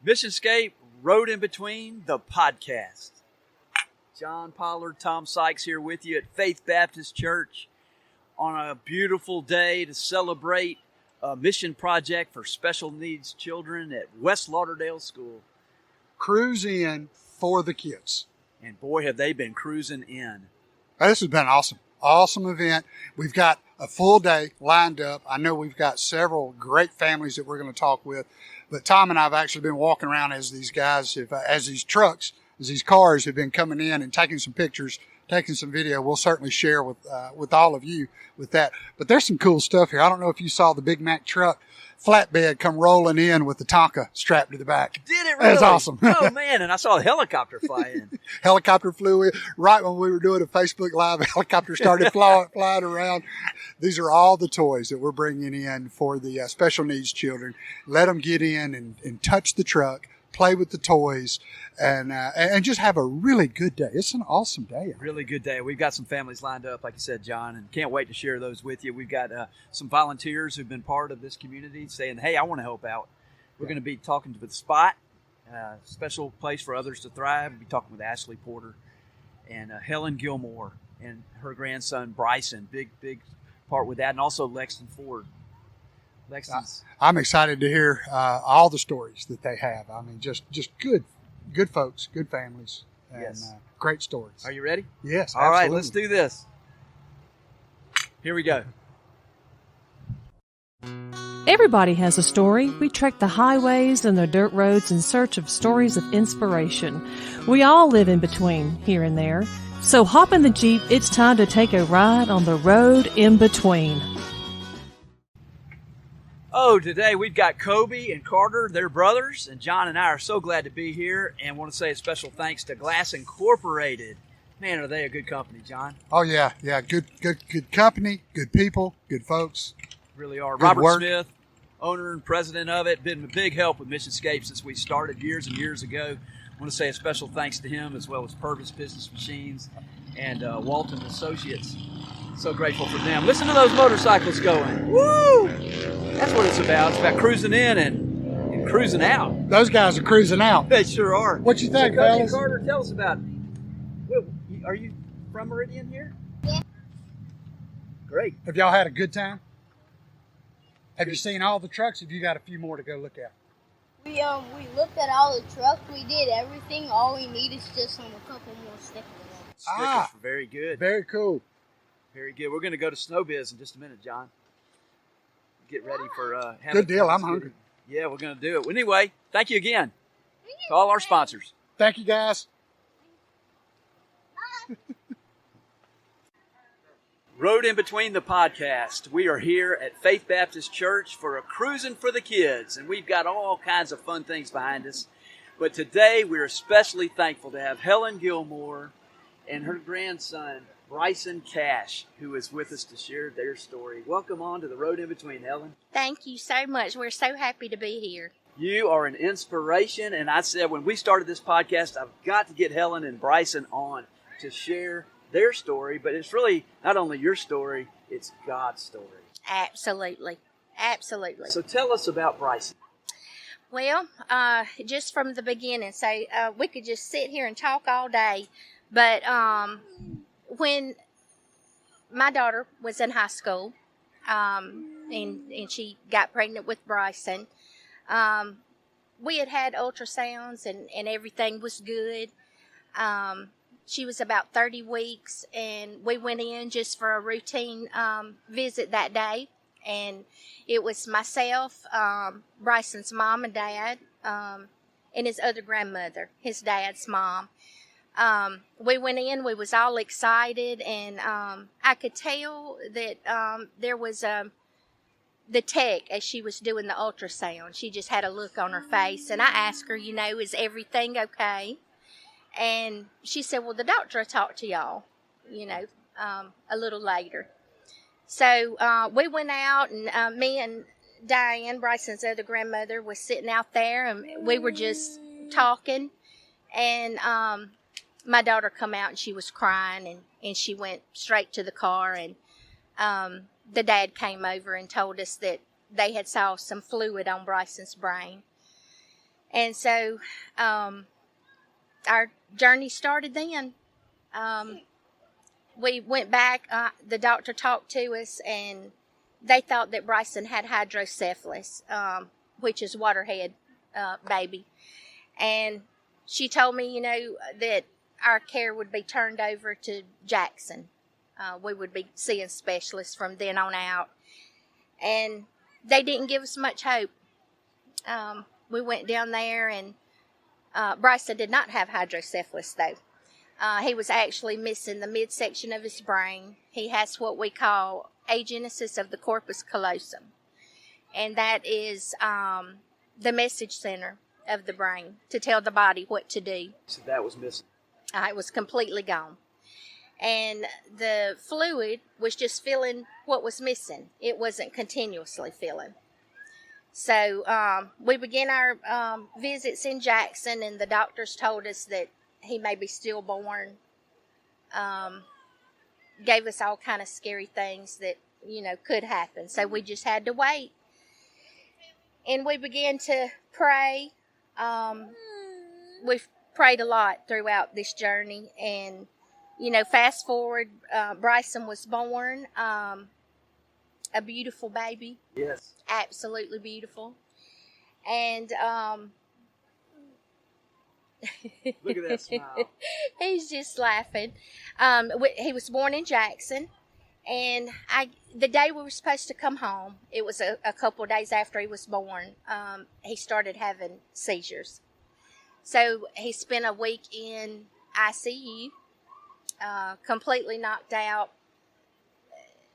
Missionscape, Road in Between, the podcast. John Pollard, Tom Sykes here with you at Faith Baptist Church on a beautiful day to celebrate a mission project for special needs children at West Lauderdale School. Cruise in for the kids. And boy, have they been cruising in. This has been awesome. Awesome event. We've got a full day lined up. I know we've got several great families that we're going to talk with, but Tom and I have actually been walking around as these guys, as these trucks, as these cars have been coming in and taking some pictures, taking some video. We'll certainly share with all of you with that. But there's some cool stuff here. I don't know if you saw the Big Mac truck flatbed come rolling in with the Tonka strapped to the back. Did it really? That's awesome. Oh, man. And I saw a helicopter fly in. Helicopter flew in right when we were doing a Facebook Live. A helicopter started flying around. These are all the toys that we're bringing in for the special needs children. Let them get in and touch the truck, play with the toys, and just have a really good day. It's an awesome day. Really good day. We've got some families lined up, like you said, John, and can't wait to share those with you. We've got some volunteers who've been part of this community saying, hey, I want to help out. We're going to be talking to the Spot, special place for others to thrive. We'll be talking with Ashlee Porter and Helen Gilmore and her grandson, Bryson. Big part with that, and also Lexton Ford. I'm excited to hear all the stories that they have. I mean, just good folks, good families, and yes. Great stories. Are you ready? Yes. All right, let's do this. Here we go. Everybody has a story. We trek the highways and the dirt roads in search of stories of inspiration. We all live in between, here and there. So hop in the Jeep. It's time to take a ride on the road in between. Oh, today we've got Kobe and Carter, their brothers, and John and I are so glad to be here and want to say a special thanks to Glass Incorporated. Man, are they a good company, John? Oh, yeah. Good company, good people, good folks. Really are. Good Robert work. Smith, owner and president of it, been a big help with Missionscape since we started years and years ago. I want to say a special thanks to him as well as Purvis Business Machines and Walton Associates. So grateful for them. Listen to those motorcycles going. Woo! That's what it's about. It's about cruising in and cruising out. Those guys are cruising out. They sure are. What you think, so, Coach fellas? Carter, tell us about it. Are you from Meridian here? Yeah. Great. Have y'all had a good time? Have you seen all the trucks? Have you got a few more to go look at? We looked at all the trucks. We did everything. All we need is just a couple more stickers. Stickers. Very good. Very cool. Very good. We're going to go to Snowbiz in just a minute, John. Get ready for having Good deal. I'm hungry. Yeah, we're going to do it. Anyway, thank you again to all our sponsors. Thank you, guys. Road in Between, the podcast. We are here at Faith Baptist Church for a cruising for the kids, and we've got all kinds of fun things behind us. But today we're especially thankful to have Helen Gilmore and her grandson, Bryson Cash, who is with us to share their story. Welcome on to the Road in Between, Helen. Thank you so much. We're so happy to be here. You are an inspiration, and I said when we started this podcast, I've got to get Helen and Bryson on to share their story, but it's really not only your story, it's God's story. Absolutely. So tell us about Bryson. Well, just from the beginning, so we could just sit here and talk all day, but when my daughter was in high school, and she got pregnant with Bryson, we had ultrasounds and everything was good. She was about 30 weeks, and we went in just for a routine visit that day. And it was myself, Bryson's mom and dad, and his other grandmother, his dad's mom. We went in, we was all excited, and I could tell that there was the tech as she was doing the ultrasound. She just had a look on her face, and I asked her, is everything okay? And she said, well, the doctor will talk to y'all, a little later. So we went out, and me and Diane, Bryson's other grandmother, was sitting out there, and we were just talking. And my daughter come out, and she was crying, and she went straight to the car. And the dad came over and told us that they had saw some fluid on Bryson's brain. And so our journey started then. We went back, the doctor talked to us, and they thought that Bryson had hydrocephalus, which is waterhead baby. And she told me, that our care would be turned over to Jackson. We would be seeing specialists from then on out. And they didn't give us much hope. We went down there, and Bryson did not have hydrocephalus, though. He was actually missing the midsection of his brain. He has what we call agenesis of the corpus callosum. And that is the message center of the brain to tell the body what to do. So that was missing. It was completely gone. And the fluid was just filling what was missing. It wasn't continuously filling. So we began our visits in Jackson, and the doctors told us that he may be stillborn. Gave us all kind of scary things that, could happen. So we just had to wait. And we began to pray. We've prayed a lot throughout this journey. And, fast forward, Bryson was born. A beautiful baby. Yes. Absolutely beautiful. And look at that smile. He's just laughing. He was born in Jackson, and the day we were supposed to come home, it was a couple of days after he was born, he started having seizures. So he spent a week in ICU, completely knocked out.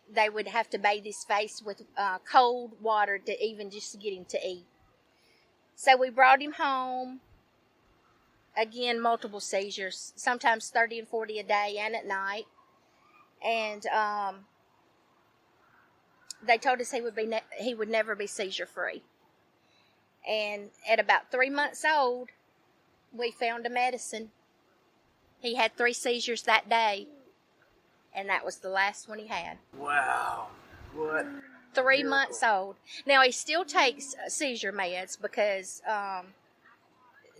They would have to bathe his face with cold water to even just get him to eat. So we brought him home. Again, multiple seizures, sometimes 30 and 40 a day and at night. And they told us he would never be seizure free. And at about 3 months old, we found a medicine. He had 3 seizures that day. And that was the last one he had. Wow. What? 3 months old. Now, he still takes seizure meds because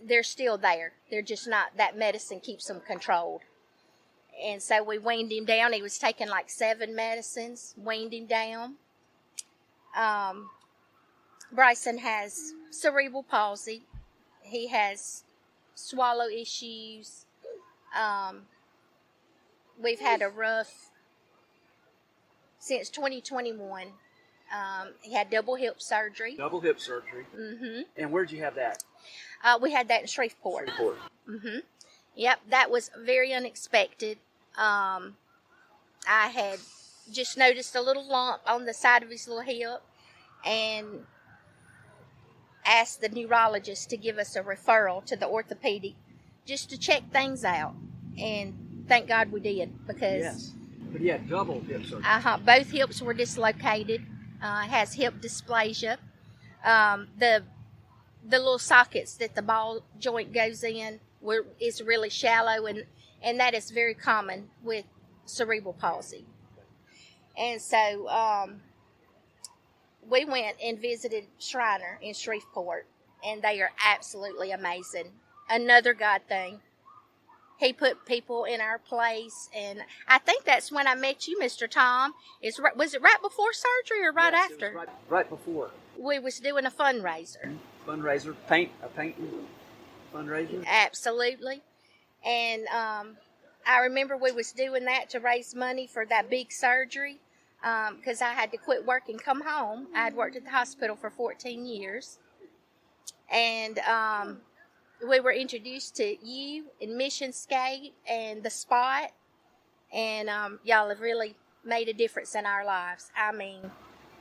they're still there. They're just not, that medicine keeps them controlled. And so we weaned him down. He was taking like 7 medicines, weaned him down. Bryson has cerebral palsy. He has swallow issues. We've had a rough, since 2021, he had double hip surgery. Double hip surgery. Mm-hmm. And where'd you have that? We had that in Shreveport. Shreveport. Mm-hmm. Yep, that was very unexpected. I had just noticed a little lump on the side of his little hip and asked the neurologist to give us a referral to the orthopedic just to check things out. And thank God we did, because yes, but he had double hip surgery. Both hips were dislocated. Has hip dysplasia. The little sockets that the ball joint goes in is really shallow, and that is very common with cerebral palsy. And so we went and visited Shriner in Shreveport, and they are absolutely amazing. Another God thing. He put people in our place, and I think that's when I met you, Mr. Tom. Was it right before surgery or right yes, after? It was right before. We was doing a fundraiser. Fundraiser, paint fundraiser. Absolutely, and I remember we was doing that to raise money for that big surgery, because I had to quit work and come home. I had worked at the hospital for 14 years, and we were introduced to you in Missionscape and the Spot, and y'all have really made a difference in our lives. I mean,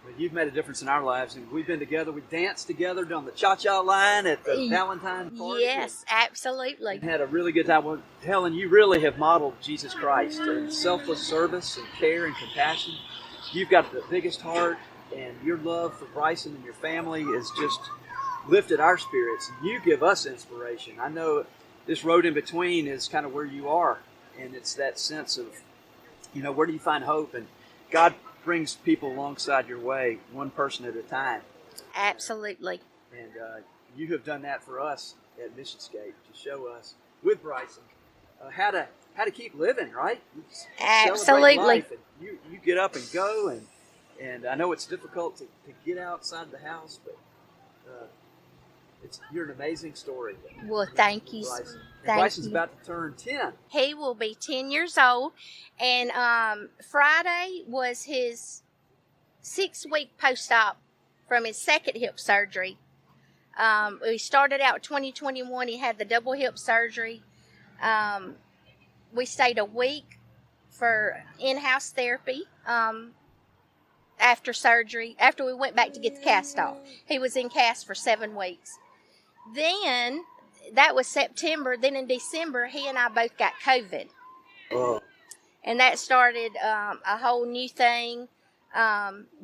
well, you've made a difference in our lives, and we've been together. We danced together down the cha-cha line at the Valentine party. Yes, absolutely. Had a really good time. Well, Helen, you really have modeled Jesus Christ in selfless service and care and compassion. You've got the biggest heart, and your love for Bryson and your family is just lifted our spirits. You give us inspiration. I know this road in between is kind of where you are, and it's that sense of, where do you find hope? And God brings people alongside your way, one person at a time. Absolutely. And you have done that for us at missionscape to show us with Bryson how to keep living, right? Absolutely. Life, and you get up and go, and I know it's difficult to get outside the house, but you're an amazing story. Well, thank you. Bryson. Thank Bryson's you. about to turn 10. He will be 10 years old, and Friday was his 6-week post-op from his second hip surgery. We started out 2021. He had the double hip surgery. We stayed a week for in-house therapy after surgery. After we went back to get the cast off, he was in cast for 7 weeks. Then that was September. Then in December, he and I both got COVID. Oh. And that started a whole new thing.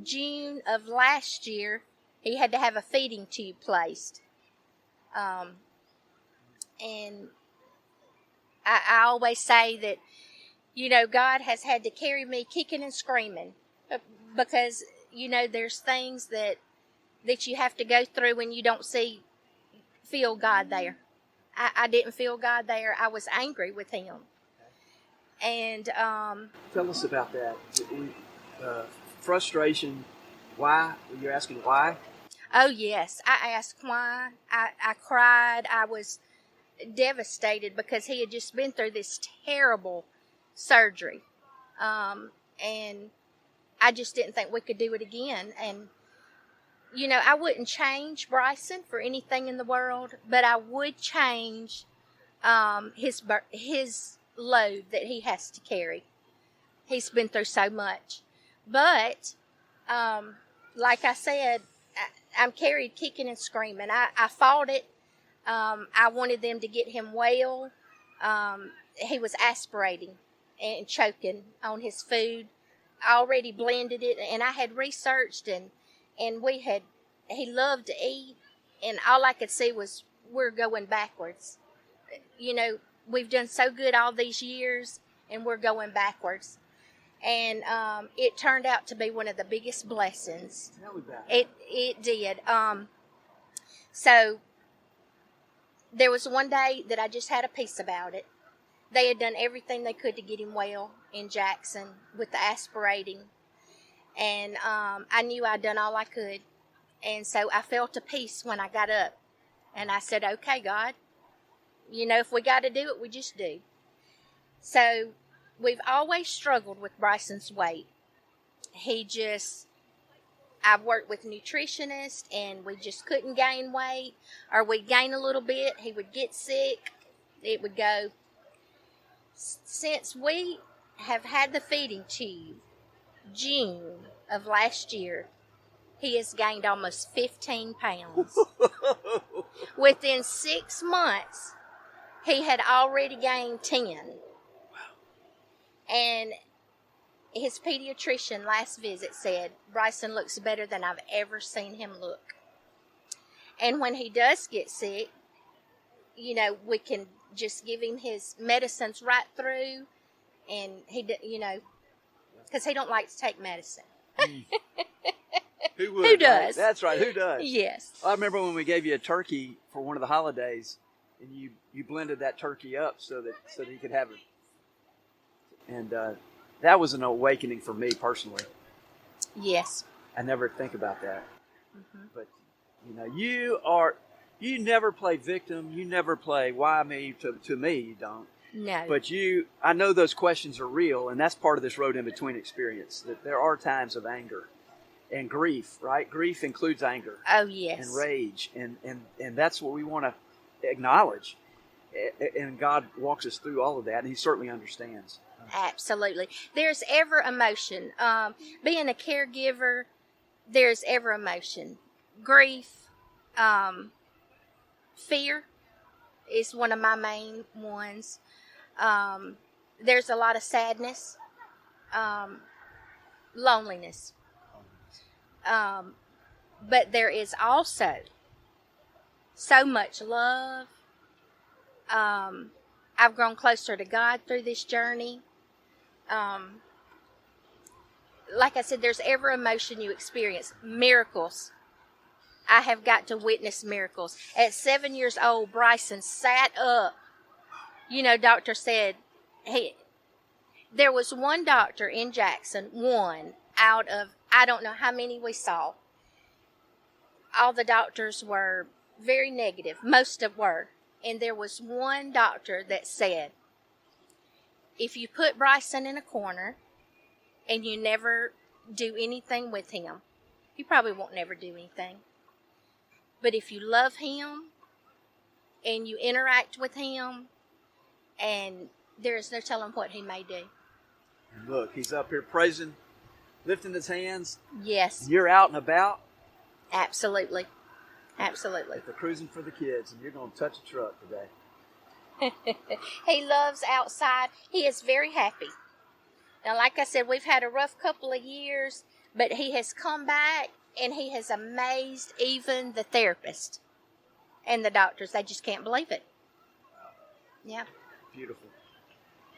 June of last year, he had to have a feeding tube placed. And I always say that, God has had to carry me kicking and screaming because, there's things that you have to go through when you don't feel God there. I didn't feel God there. I was angry with him. And tell us about that. Frustration. Why? You're asking why? Oh, yes. I asked why. I cried. I was devastated because he had just been through this terrible surgery. And I just didn't think we could do it again. And, I wouldn't change Bryson for anything in the world, but I would change his load that he has to carry. He's been through so much. But, like I said, I'm carried kicking and screaming. I fought it. I wanted them to get him well. He was aspirating and choking on his food. I already blended it, and I had researched, and he loved to eat, and all I could see was we're going backwards. We've done so good all these years, and we're going backwards. And it turned out to be one of the biggest blessings. Tell me about it did. So there was one day that I just had a peace about it. They had done everything they could to get him well in Jackson with the aspirating. And I knew I'd done all I could. And so I felt a peace when I got up. And I said, okay, God, if we got to do it, we just do. So we've always struggled with Bryson's weight. I've worked with nutritionists, and we just couldn't gain weight. Or we'd gain a little bit, he would get sick, it would go. Since we have had the feeding tube, June of last year, he has gained almost 15 pounds. Within 6 months, he had already gained 10. And his pediatrician last visit said, Bryson looks better than I've ever seen him look. And when he does get sick, we can just give him his medicines right through. And because he don't like to take medicine. Who would? Who does? Right? That's right. Who does? Yes. I remember when we gave you a turkey for one of the holidays, and you blended that turkey up so that he could have it. And that was an awakening for me personally. Yes. I never think about that. Mm-hmm. But you never play victim. You never play why me to me. You don't. No. But I know those questions are real, and that's part of this road in between experience. That there are times of anger and grief. Right? Grief includes anger. Oh yes. And rage, and that's what we want to acknowledge. And God walks us through all of that, and He certainly understands. Absolutely. There's ever emotion. Being a caregiver, there's ever emotion. Grief, fear is one of my main ones. There's a lot of sadness, loneliness. But there is also so much love. I've grown closer to God through this journey. Like I said, there's every emotion you experience. Miracles. I have got to witness miracles. At 7 years old, Bryson sat up. Doctor said, there was one doctor in Jackson, one out of, I don't know how many we saw. All the doctors were very negative. Most of were. And there was one doctor that said, if you put Bryson in a corner and you never do anything with him, you probably won't never do anything. But if you love him and you interact with him, and there is no telling what he may do. And look, he's up here praising, lifting his hands. Yes. You're out and about. Absolutely. Absolutely. They're cruising for the kids, and you're going to touch a truck today. He loves outside. He is very happy. Now, like I said, we've had a rough couple of years, but he has come back, and he has amazed even the therapist and the doctors. They just can't believe it. Yeah. Beautiful.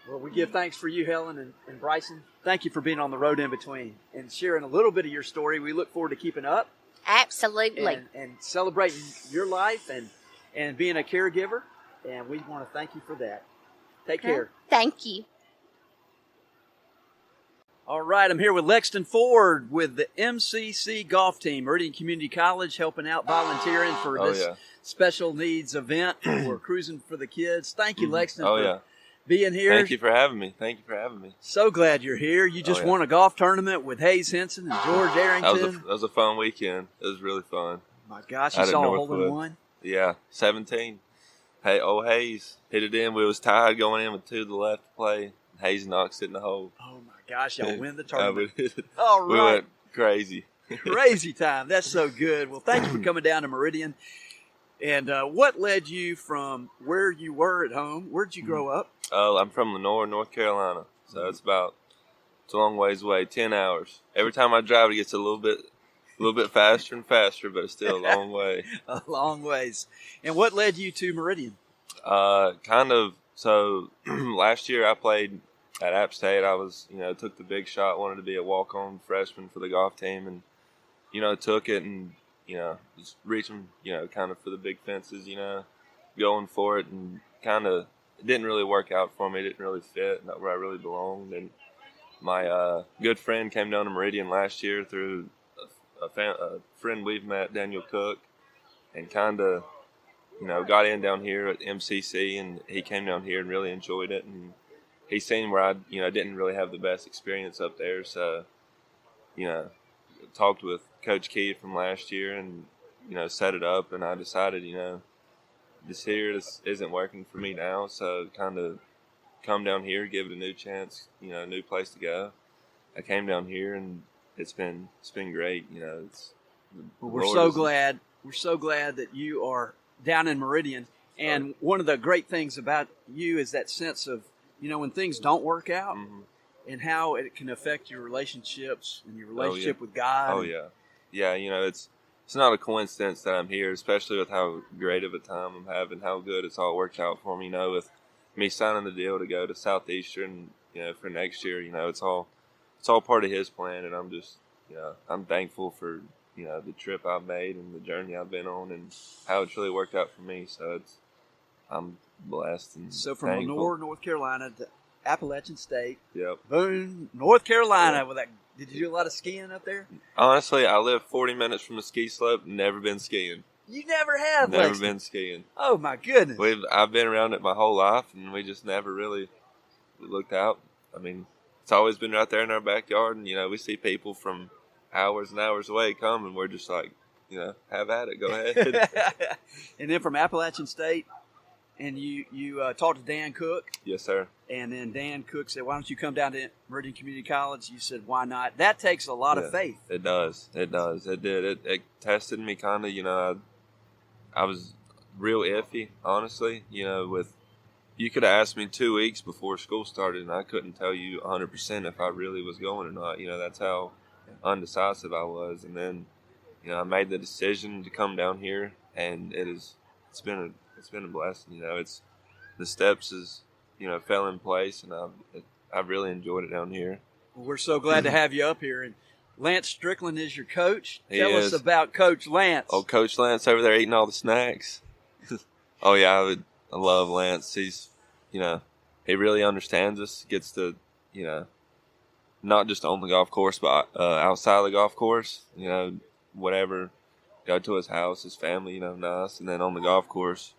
Well, we give thanks for you, Helen and Bryson. Thank you for being on the road in between and sharing a little bit of your story. We look forward to keeping up. Absolutely. And celebrating your life and being a caregiver. And we want to thank you for that. Take care. Thank you. All right, I'm here with Lexton Ford with the MCC golf team, Meridian Community College, helping out, volunteering for this special needs event. We're cruising for the kids. Thank you, Lexton, for being here. Thank you for having me. So glad you're here. You just won a golf tournament with Hayes Henson and George Arrington. That was a fun weekend. It was really fun. My gosh, you saw a hole in one? Yeah, 17. Hey, Hayes hit it in. We was tied going in with 2 to the left to play. Hayes knocks it in the hole. Oh, my gosh, y'all win the tournament. All right. We went crazy. Crazy time. That's so good. Well, thank you for coming down to Meridian. And what led you from where you were at home? Where did you grow up? I'm from Lenoir, North Carolina. So it's a long ways away, 10 hours. Every time I drive, it gets a little bit faster and faster, but it's still a long way. A long ways. And what led you to Meridian? So last year I played at App State. I was, took the big shot, wanted to be a walk-on freshman for the golf team, and, took it and, just reaching, kind of for the big fences, going for it, and kind of it didn't really work out for me. It didn't really fit, not where I really belonged. And my good friend came down to Meridian last year through a friend we've met, Daniel Cook, and kind of, got in down here at MCC, and he came down here and really enjoyed it. And he's seen where I, didn't really have the best experience up there. So, talked with Coach Key from last year and, set it up. And I decided, this isn't working for me now. So kind of come down here, give it a new chance, a new place to go. I came down here and it's been great. We're so glad that you are down in Meridian. And one of the great things about you is that sense of, when things don't work out and how it can affect your relationships and your relationship with God. Oh, yeah. Yeah, it's not a coincidence that I'm here, especially with how great of a time I'm having, how good it's all worked out for me, with me signing the deal to go to Southeastern, for next year. It's all part of his plan, and I'm just, I'm thankful for, the trip I've made and the journey I've been on and how it's really worked out for me. So I'm blessed and so from thankful. Lenoir, North Carolina to Appalachian State. Yep. Boone, North Carolina. With that, did you do a lot of skiing up there? Honestly, I live 40 minutes from the ski slope. Never been skiing. You never have. Never been skiing. Oh my goodness. I've been around it my whole life, and we just never really looked out. I mean, it's always been right there in our backyard, and we see people from hours and hours away come, and we're just like, have at it, go ahead. And then from Appalachian State. And you talked to Dan Cook. Yes, sir. And then Dan Cook said, why don't you come down to Meridian Community College? You said, why not? That takes a lot of faith. It does. It did. It tested me kind of, I was real iffy, honestly. You could have asked me 2 weeks before school started, and I couldn't tell you 100% if I really was going or not. That's how undecisive I was. And then, I made the decision to come down here, and it's been a blessing. It's the steps fell in place, and I've really enjoyed it down here. Well, we're so glad to have you up here. And Lance Strickland is your coach. He Tell is. us about Coach Lance. Oh, Coach Lance over there eating all the snacks. Oh yeah, I love Lance. He's, he really understands us. Gets to, not just on the golf course, but outside the golf course. Whatever. Go to his house, his family, nice. And then on the golf course,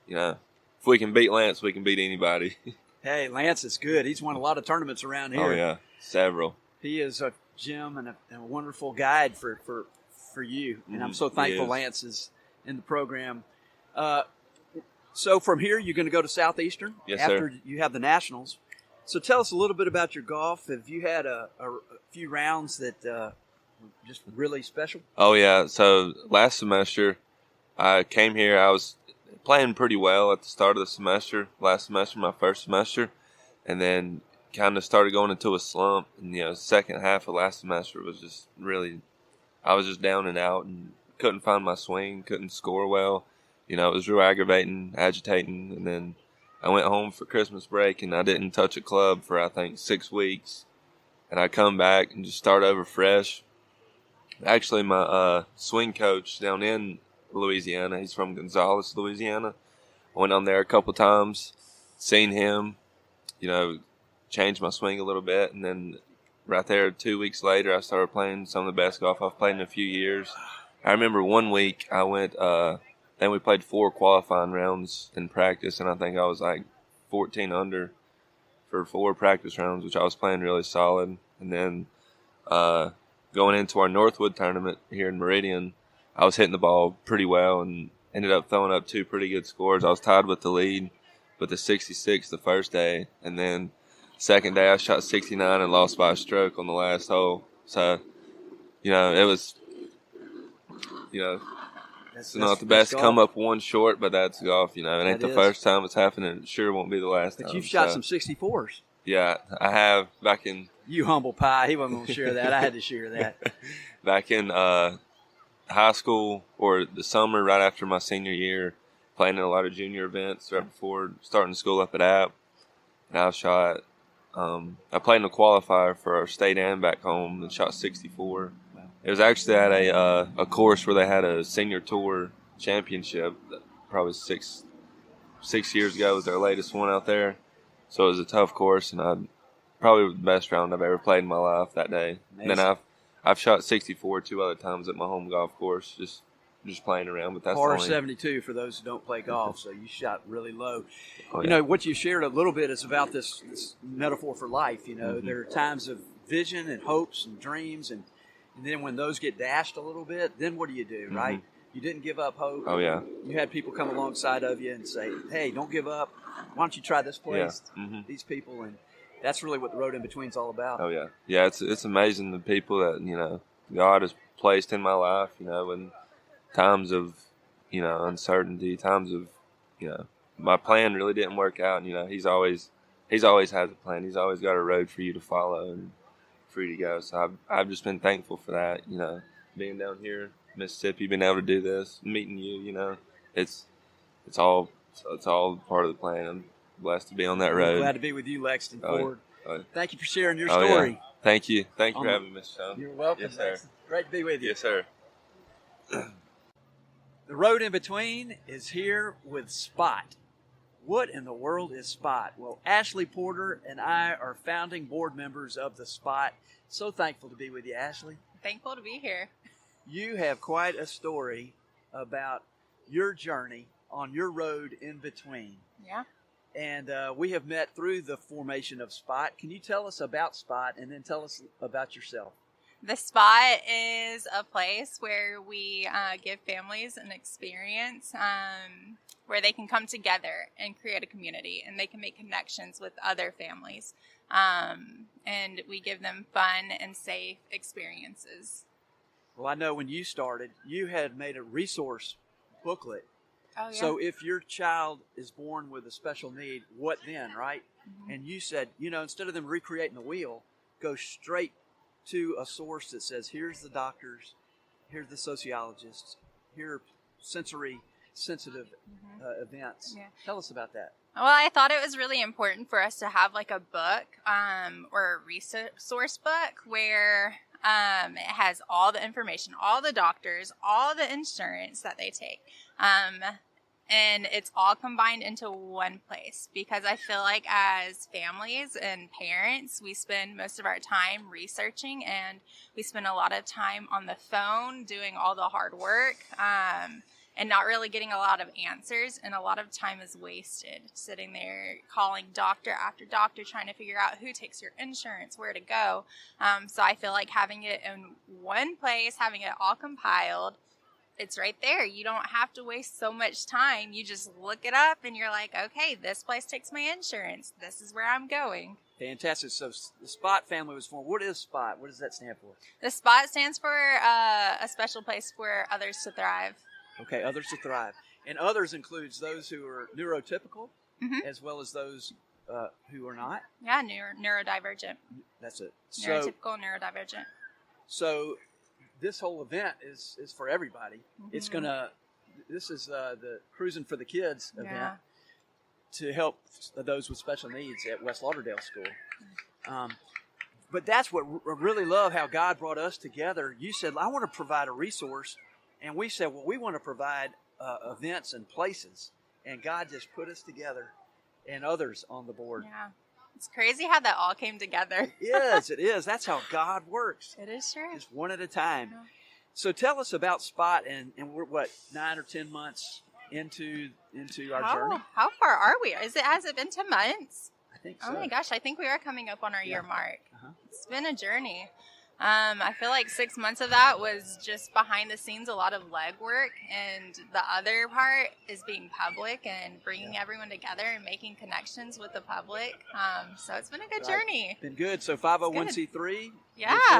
if we can beat Lance, we can beat anybody. Hey, Lance is good. He's won a lot of tournaments around here. Oh yeah, several. He is a gem and a wonderful guide for you. And I'm so thankful Lance is in the program. So from here, you're going to go to Southeastern after you have the Nationals. So tell us a little bit about your golf. Have you had a few rounds that were just really special? Oh, yeah. So last semester, I came here. I was playing pretty well at the start of the semester, last semester, my first semester, and then kind of started going into a slump. And, second half of last semester was just really, I was just down and out and couldn't find my swing, couldn't score well. It was real aggravating, agitating, and then I went home for Christmas break, and I didn't touch a club for, I think, 6 weeks. And I come back and just start over fresh. Actually, my swing coach down in Louisiana, he's from Gonzales, Louisiana. I went on there a couple times, seen him, changed my swing a little bit. And then right there 2 weeks later, I started playing some of the best golf I've played in a few years. I remember one week I went then we played 4 qualifying rounds in practice, and I think I was like 14 under for 4 practice rounds, which I was playing really solid. And then going into our Northwood tournament here in Meridian, I was hitting the ball pretty well and ended up throwing up 2 pretty good scores. I was tied with the lead with the 66 the first day, and then second day I shot 69 and lost by a stroke on the last hole. So, it was, it's not the best come up one short, but that's golf, It ain't the first time it's happened, it sure won't be the last time. But you've shot some 64s. Yeah, I have back in... You humble pie. He wasn't going to share that. I had to share that. Back in high school or the summer right after my senior year, playing in a lot of junior events right before starting school up at App. And I shot... I played in a qualifier for our state and back home and shot 64. It was actually at a course where they had a senior tour championship. Probably six years ago was their latest one out there. So it was a tough course, and probably the best round I've ever played in my life that day. Amazing. And then I've shot 64 2 other times at my home golf course, just playing around. But that's par 72 for those who don't play golf. So you shot really low. Oh, yeah. What you shared a little bit is about this metaphor for life. There are times of vision and hopes and dreams, and then when those get dashed a little bit, then what do you do, right? You didn't give up hope. Oh, yeah. You had people come alongside of you and say, hey, don't give up. Why don't you try this place, these people, and that's really what the road in between is all about. Oh, yeah. Yeah, it's amazing the people that, God has placed in my life, in times of, uncertainty, times of, my plan really didn't work out. And, he's always has a plan. He's always got a road for you to follow and for you to go. So I've just been thankful for that, being down here, Mississippi, being able to do this, meeting you, it's all part of the plan. I'm blessed to be on that road. Glad to be with you, Lexton Ford. Oh. Thank you for sharing your story. Yeah. Thank you. Thank you for having me, Mr. Sean. You're welcome. Yes, sir. Lexton. Great to be with you. Yes, sir. The road in between is here with Spot. What in the world is Spot? Well, Ashlee Porter and I are founding board members of the Spot. So thankful to be with you, Ashlee. Thankful to be here. You have quite a story about your journey on your road in between. Yeah. And we have met through the formation of Spot. Can you tell us about Spot and then tell us about yourself? The Spot is a place where we give families an experience where they can come together and create a community, and they can make connections with other families. And we give them fun and safe experiences. Well, I know when you started, you had made a resource booklet. Oh, yeah. So if your child is born with a special need, what then, right? Mm-hmm. And you said, instead of them recreating the wheel, go straight to a source that says, here's the doctors, here's the sociologists, here are sensory sensitive events. Yeah. Tell us about that. Well, I thought it was really important for us to have like a book or a resource book where It has all the information, all the doctors, all the insurance that they take. And it's all combined into one place, because I feel like as families and parents, we spend most of our time researching, and we spend a lot of time on the phone doing all the hard work, and not really getting a lot of answers. And a lot of time is wasted sitting there calling doctor after doctor, trying to figure out who takes your insurance, where to go. So I feel like having it in one place, having it all compiled, it's right there. You don't have to waste so much time. You just look it up and you're like, okay, this place takes my insurance. This is where I'm going. Fantastic. So the SPOT family was formed. What is SPOT? What does that stand for? The SPOT stands for a special place for others to thrive. Okay, others to thrive. And others includes those who are neurotypical, as well as those who are not. Yeah, neurodivergent. That's it. Neurotypical, neurodivergent. So this whole event is for everybody. It's this is the Cruising for the Kids event to help those with special needs at West Lauderdale School. But that's what I really love, how God brought us together. You said, I want to provide a resource. And we said, well, we want to provide events and places. And God just put us together and others on the board. Yeah. It's crazy how that all came together. It is. That's how God works. It is true. Just one at a time. Yeah. So tell us about SPOT, and we're, 9 or 10 months into our journey? How far are we? Has it been 10 months? I think so. Oh my gosh, I think we are coming up on our year mark. Uh-huh. It's been a journey. I feel like 6 months of that was just behind the scenes, a lot of legwork, and the other part is being public and bringing everyone together and making connections with the public. So it's been a good journey. Been good. So 501c3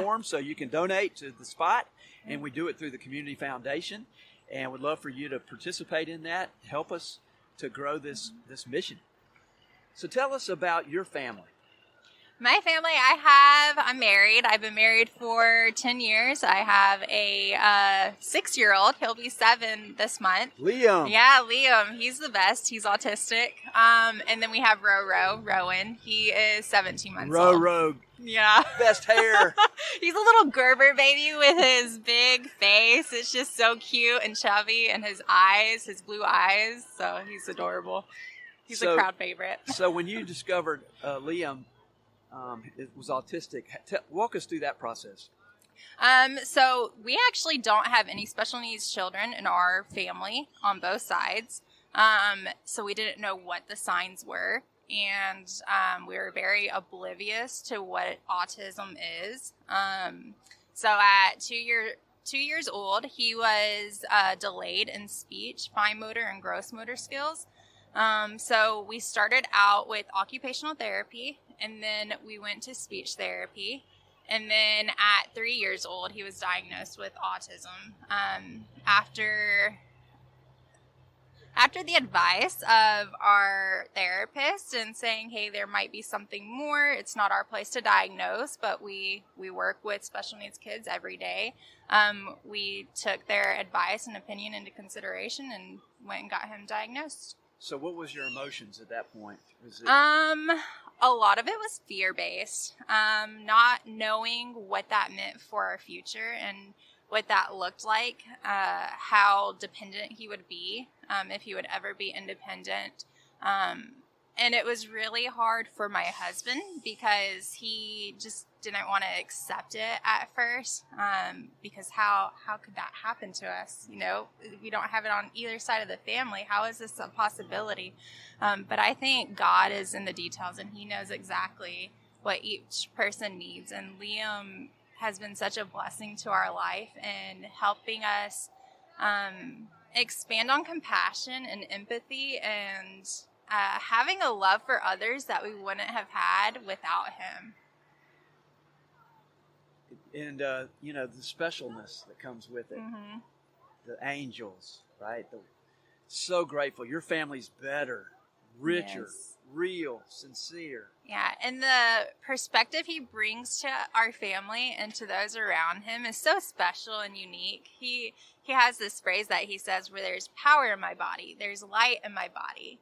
formed, so you can donate to the SPOT, and we do it through the Community Foundation, and we'd love for you to participate in that, help us to grow this mission. So tell us about your family. My family, I'm married. I've been married for 10 years. I have a 6-year-old. He'll be 7 this month. Liam. Yeah, Liam. He's the best. He's autistic. And then we have Rowan. He is 17 months old. Row. Yeah. Best hair. He's a little Gerber baby with his big face. It's just so cute and chubby. And his eyes, his blue eyes. So he's adorable. He's a crowd favorite. So when you discovered Liam, it was autistic. Walk us through that process. So we actually don't have any special needs children in our family on both sides. So we didn't know what the signs were. And we were very oblivious to what autism is. So at 2 years old, he was delayed in speech, fine motor, and gross motor skills. So we started out with occupational therapy, and then we went to speech therapy. And then at 3 years old, he was diagnosed with autism. After the advice of our therapist and saying, hey, there might be something more, it's not our place to diagnose, but we work with special needs kids every day. We took their advice and opinion into consideration and went and got him diagnosed. So what was your emotions at that point? Was it... A lot of it was fear-based, not knowing what that meant for our future and what that looked like, how dependent he would be, if he would ever be independent. And it was really hard for my husband because he just didn't want to accept it at first, because how could that happen to us? You know, we don't have it on either side of the family. How is this a possibility? But I think God is in the details, and he knows exactly what each person needs. And Liam has been such a blessing to our life and helping us expand on compassion and empathy and having a love for others that we wouldn't have had without him. And, the specialness that comes with it. Mm-hmm. The angels, right? So grateful. Your family's better, richer, real, sincere. Yeah, and the perspective he brings to our family and to those around him is so special and unique. He has this phrase that he says where there's power in my body, there's light in my body.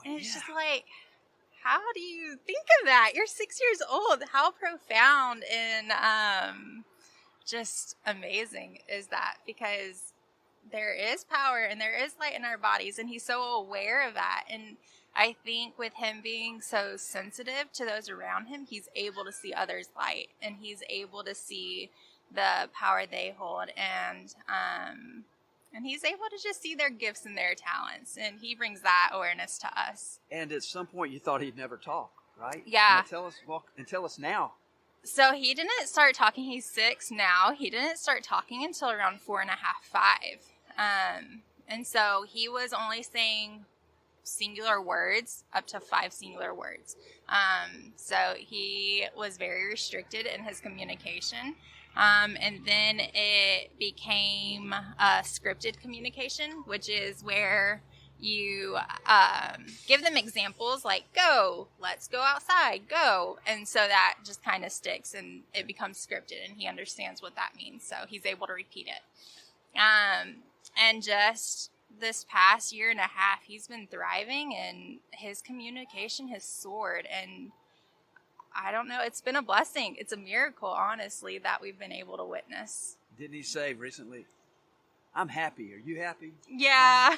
And it's just like, how do you think of that? You're 6 years old. How profound and just amazing is that, because there is power and there is light in our bodies, and he's so aware of that. And I think with him being so sensitive to those around him, he's able to see others' light, and he's able to see the power they hold, and he's able to just see their gifts and their talents, and he brings that awareness to us. And at some point you thought he'd never talk, right? Yeah. Now tell us now. So he didn't start talking. He's 6 now. He didn't start talking until around 4.5, 5. And so he was only saying singular words up to 5 singular words. So he was very restricted in his communication. And then it became scripted communication, which is where you give them examples like, go, let's go outside, go. And so that just kind of sticks and it becomes scripted, and he understands what that means. So he's able to repeat it. And just this past 1.5 years, he's been thriving, and his communication has soared. And I don't know, it's been a blessing. It's a miracle, honestly, that we've been able to witness. Didn't he say recently, I'm happy. Are you happy? Yeah.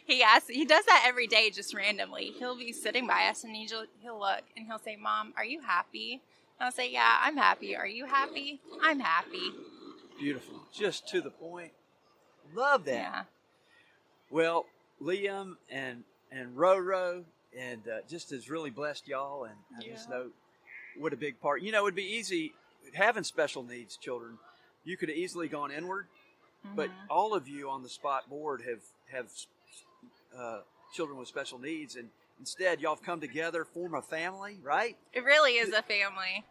He does that every day, just randomly. He'll be sitting by us, and he'll look and he'll say, Mom, are you happy? And I'll say, yeah, I'm happy. Are you happy? I'm happy. Beautiful. Just to the point. Love that. Yeah. Well, Liam and Roro and just has really blessed y'all, and I just know what a big part. You know, it would be easy having special needs children. You could have easily gone inward, but all of you on the spot board have children with special needs, and instead y'all have come together, form a family, right? It really is a family.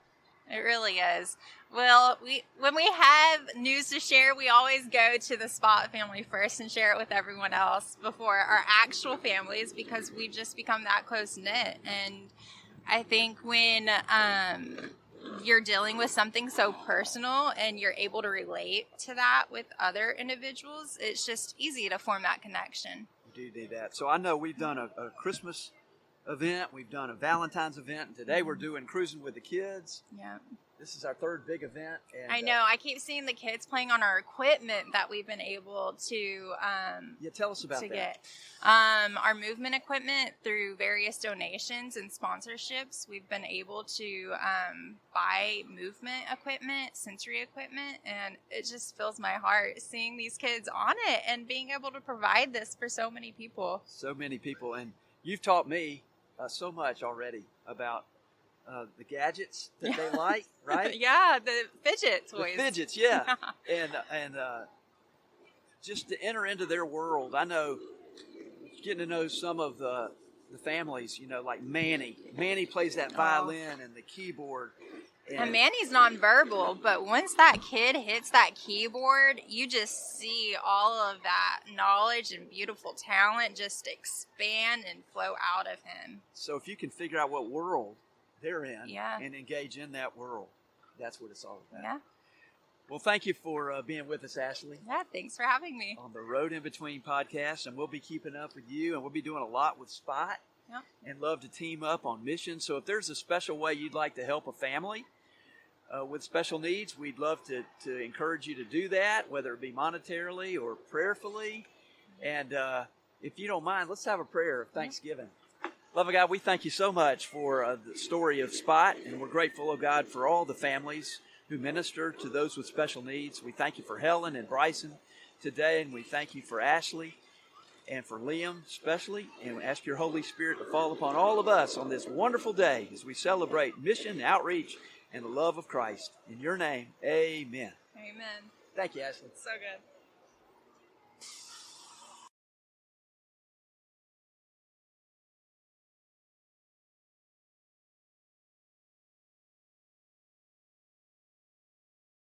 It really is. Well, when we have news to share, we always go to the Spot family first and share it with everyone else before our actual families, because we've just become that close-knit. And I think when you're dealing with something so personal and you're able to relate to that with other individuals, it's just easy to form that connection. We do that. So I know we've done a Christmas event, we've done a Valentine's event, and today we're doing Cruising with the Kids. Yeah. This is our 3rd big event. And, I know. I keep seeing the kids playing on our equipment that we've been able to tell us about that. Get. Our movement equipment, through various donations and sponsorships, we've been able to buy movement equipment, sensory equipment, and it just fills my heart seeing these kids on it and being able to provide this for so many people. So many people. And you've taught me so much already about the gadgets that they like, right? Yeah, the fidget toys. The fidgets, yeah. and just to enter into their world. I know, getting to know some of the families, you know, like Manny. Manny plays that violin and the keyboard. And Manny's nonverbal, but once that kid hits that keyboard, you just see all of that knowledge and beautiful talent just expand and flow out of him. So if you can figure out what world they're in and engage in that world, that's what it's all about. Yeah. Well, thank you for being with us, Ashlee. Yeah, thanks for having me. On the Road in Between podcast, and we'll be keeping up with you, and we'll be doing a lot with Spot and love to team up on missions. So if there's a special way you'd like to help a family with special needs, we'd love to encourage you to do that, whether it be monetarily or prayerfully. And if you don't mind, let's have a prayer of thanksgiving. Loving God, we thank you so much for the story of Spot, and we're grateful, oh God, for all the families who minister to those with special needs. We thank you for Helen and Bryson today, and we thank you for Ashlee and for Liam especially, and we ask your Holy Spirit to fall upon all of us on this wonderful day as we celebrate mission, outreach, and the love of Christ. In your name, amen. Amen. Thank you, Ashlee. So good.